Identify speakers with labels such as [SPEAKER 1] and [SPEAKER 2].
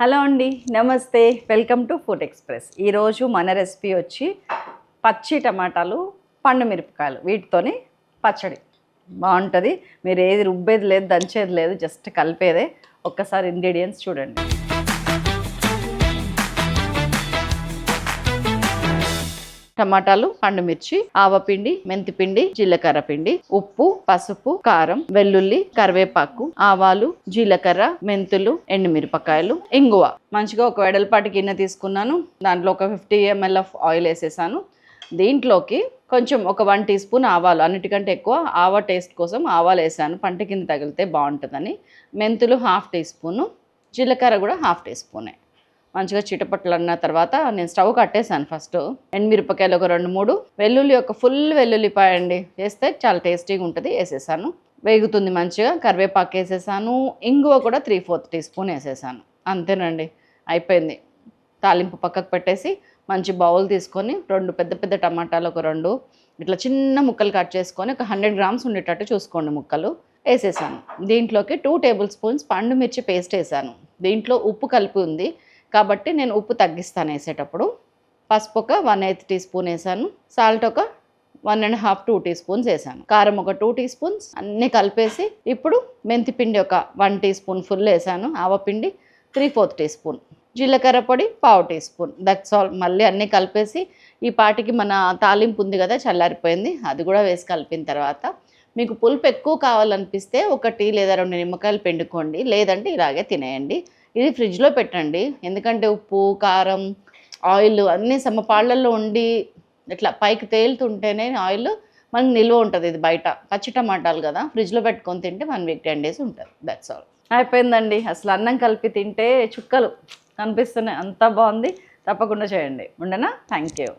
[SPEAKER 1] Hello అండి, నమస్తే. Welcome to food express. ఈరోజు మన రెసిపీ వచ్చి పచ్చి టమాటాలు, పండు మిరపకాయలు, వీటితోని పచ్చడి బాగుంటుంది. మీరు ఏది రుబ్బేది లేదు, దంచేది లేదు, జస్ట్ కలిపేదే. ఒక్కసారి ఇంగ్రీడియంట్స్ చూడండి. టమాటాలు, పండుమిర్చి, ఆవపిండి, మెంతిపిండి, జీలకర్ర పిండి, ఉప్పు, పసుపు, కారం, వెల్లుల్లి, కరివేపాకు, ఆవాలు, జీలకర్ర, మెంతులు, ఎండుమిరపకాయలు, ఇంగువ. మంచిగా ఒక వెడల్పాటి గిన్నె తీసుకున్నాను. దాంట్లో ఒక 50 ml ఆఫ్ ఆయిల్ వేసేసాను. దీంట్లోకి కొంచెం ఒక 1 టీ స్పూన్ ఆవాలు, అన్నిటికంటే ఎక్కువ ఆవా టేస్ట్ కోసం ఆవాలు వేసాను, పంట కింద తగిలితే బాగుంటుందని. మెంతులు 1/2 టీ స్పూను, జీలకర్ర కూడా 1/2 టీ స్పూనే. మంచిగా చిటపట్లు అన్న తర్వాత నేను స్టవ్ కట్టేసాను. ఫస్ట్ ఎండుమిరపకాయలు ఒక 2-3, వెల్లుల్లి ఒక ఫుల్ వెల్లుల్లిపాయ అండి వేస్తే చాలా టేస్టీగా ఉంటుంది, వేసేసాను. వేగుతుంది మంచిగా. కరివేపాకు వేసేసాను. ఇంగువ కూడా 3/4 టీ స్పూన్ వేసేసాను. అంతేనండి, అయిపోయింది. తాలింపు పక్కకు పెట్టేసి మంచి బౌల్ తీసుకొని 2 పెద్ద పెద్ద టమాటాలు ఒక 2 ఇట్లా చిన్న ముక్కలు కట్ చేసుకొని ఒక 100 గ్రామ్స్ ఉండేటట్టు చూసుకోండి ముక్కలు వేసేసాను. దీంట్లోకి 2 టేబుల్ స్పూన్స్ పండు మిర్చి పేస్ట్ వేసాను. దీంట్లో ఉప్పు కలిపి ఉంది కాబట్టి నేను ఉప్పు తగ్గిస్తాను వేసేటప్పుడు. పసుపు ఒక 1/8 టీ స్పూన్ వేసాను. సాల్ట్ ఒక 1.5-2 టీ స్పూన్స్ వేసాను. కారం ఒక 2 టీ స్పూన్స్. అన్నీ కలిపేసి ఇప్పుడు మెంతిపిండి ఒక 1 టీ స్పూన్ ఫుల్ వేసాను. ఆవపిండి 3/4 టీ స్పూన్, జీలకర్ర పొడి 1/2 టీ స్పూన్. That's all. మళ్ళీ అన్నీ కలిపేసి ఈ పాటికి మన తాలింపు ఉంది కదా, చల్లారిపోయింది, అది కూడా వేసి కలిపిన తర్వాత మీకు పులుపు ఎక్కువ కావాలనిపిస్తే 1 లేదా 2 నిమ్మకాయలు పిండుకోండి, లేదంటే ఇలాగే తినేయండి. ఇది ఫ్రిడ్జ్లో పెట్టండి, ఎందుకంటే ఉప్పు, కారం, ఆయిల్ అన్నీ సమపాళ్లలో ఉండి ఇట్లా పైకి తేలుతుంటేనే ఆయిల్ మనకి నిల్వ ఉంటుంది. ఇది బయట పచ్చి టమాటాలు కదా, ఫ్రిడ్జ్లో పెట్టుకొని తింటే 1 వీక్ 10 డేస్ ఉంటుంది. That's all. అయిపోయిందండి. అసలు అన్నం కలిపి తింటే చుక్కలు కనిపిస్తున్నాయి, అంతా బాగుంది. తప్పకుండా చేయండి. ఉండనా? Thank you.